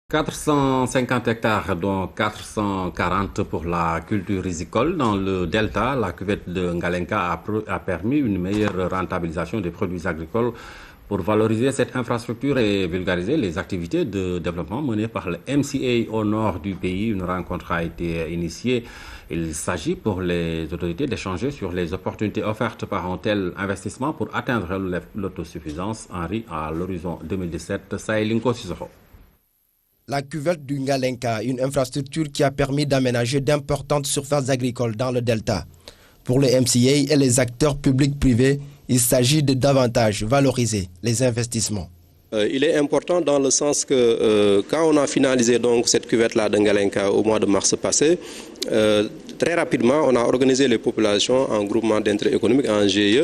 450 hectares, dont 440 pour la culture risicole. Dans le delta, la cuvette de Ngalenka a permis une meilleure rentabilisation des produits agricoles. Pour valoriser cette infrastructure et vulgariser les activités de développement menées par le MCA au nord du pays, une rencontre a été initiée. Il s'agit pour les autorités d'échanger sur les opportunités offertes par un tel investissement pour atteindre l'autosuffisance en riz à l'horizon 2017. Saïlinko Sissoko. La cuvette du Ngalenka, une infrastructure qui a permis d'aménager d'importantes surfaces agricoles dans le delta. Pour le MCA et les acteurs publics-privés, il s'agit de davantage valoriser les investissements. Il est important dans le sens que quand on a finalisé donc cette cuvette-là de Ngalenka au mois de mars passé, très rapidement, on a organisé les populations en groupement d'intérêt économique, en GIE,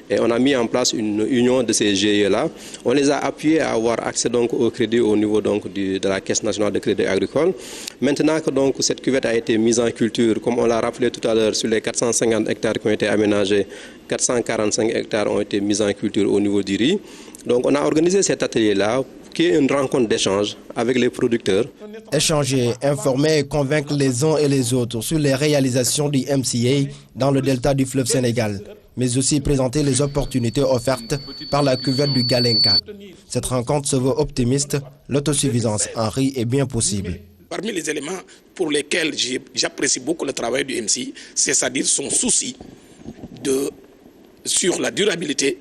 et on a mis en place une union de ces GIE-là. On les a appuyés à avoir accès donc au crédit au niveau donc de la Caisse nationale de crédit agricole. Maintenant que donc cette cuvette a été mise en culture, comme on l'a rappelé tout à l'heure, sur les 450 hectares qui ont été aménagés, 445 hectares ont été mis en culture au niveau du riz. Donc on a organisé cet atelier-là, qui est une rencontre d'échange avec les producteurs. Échanger, informer et convaincre les uns et les autres sur les réalisations du MCA dans le delta du fleuve Sénégal, mais aussi présenter les opportunités offertes par la cuvette du Ngalenka. Cette rencontre se veut optimiste, l'autosuffisance en riz est bien possible. Parmi les éléments pour lesquels j'apprécie beaucoup le travail du MCA, c'est-à-dire son souci sur la durabilité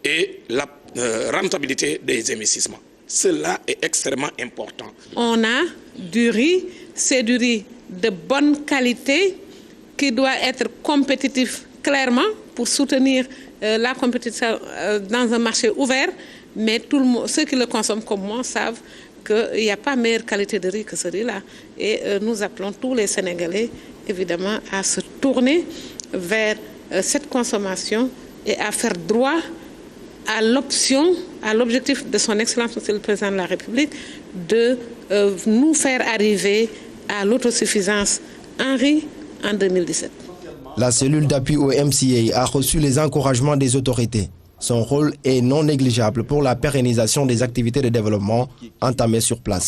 et la rentabilité des investissements. Cela est extrêmement important. On a du riz, c'est du riz de bonne qualité qui doit être compétitif clairement pour soutenir la compétition dans un marché ouvert. Mais ceux qui le consomment comme moi savent qu'il n'y a pas meilleure qualité de riz que ce riz-là. Et nous appelons tous les Sénégalais évidemment à se tourner vers cette consommation et à faire droit à l'objectif de son Excellence, Monsieur le Président de la République, de nous faire arriver à l'autosuffisance en riz en 2017. La cellule d'appui au MCA a reçu les encouragements des autorités. Son rôle est non négligeable pour la pérennisation des activités de développement entamées sur place.